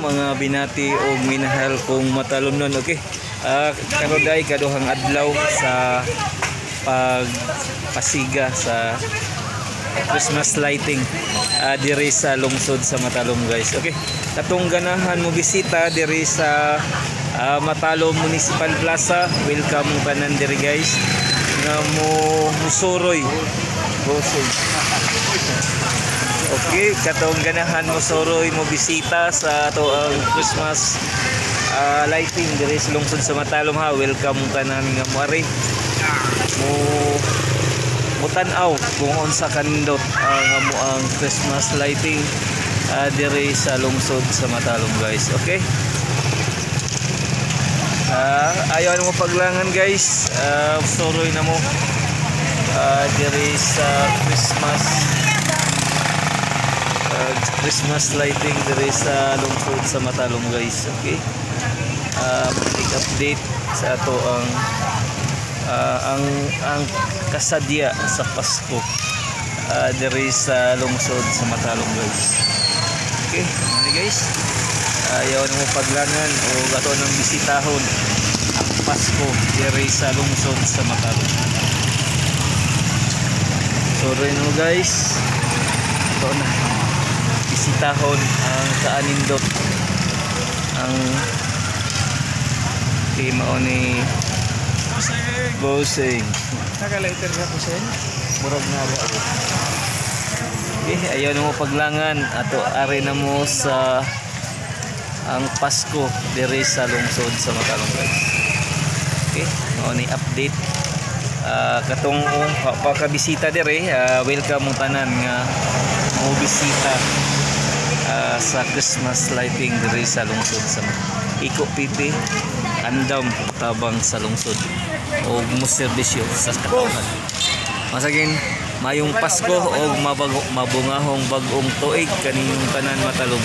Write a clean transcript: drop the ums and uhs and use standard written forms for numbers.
mga binati o minahal kong matalumnon. Okay, karon day kaduhang adlaw sa pagpasiga sa Christmas lighting diri sa lungsod sa Matalom, guys. Okay, katong ganahan mo bisita diri sa Matalom Municipal Plaza. Welcome tanan diri, guys, nga musuroy bosog. Okay, katong ganahan mo suroy mo bisita sa ato ang Christmas lighting diri sa lungsod sa Matalom, ha. Welcome tanan nga moari mo tan-aw kung unsa kanindot ang ang Christmas lighting diri sa lungsod sa Matalom, guys. Okay, ayaw mo paglangan, guys. Suroy na mo diri sa Christmas lighting diri sa lungsod sa Matalom, guys. Okay, update sa ato ang kasadya sa Pasko diri sa lungsod sa Matalom, guys. Okay, ano, guys, ayaw na mo paglangan o ato nang bisitahon ang Pasko diri sa lungsod sa Matalom. So rin mo, guys, ito na bisitahon ang kaanindot ang mao ni Bosing. Naka-lighter ka po, Sen? Murag na ako. Okay, ayaw na mo paglangan ato ari na mo sa ang Pasko diri sa lungsod sa Matalom, guys. Okay, mao ni update katong pakabisita diri. Welcome mo tanan nga mo bisita sa Christmas lighting diri sa lungsod sa Iko Pipi andam tabang sa lungsod o mo serbisyo sa katawhan. Masagin mayong Pasko o mabungahong bag-ong tuig kaninyong tanan Matalom.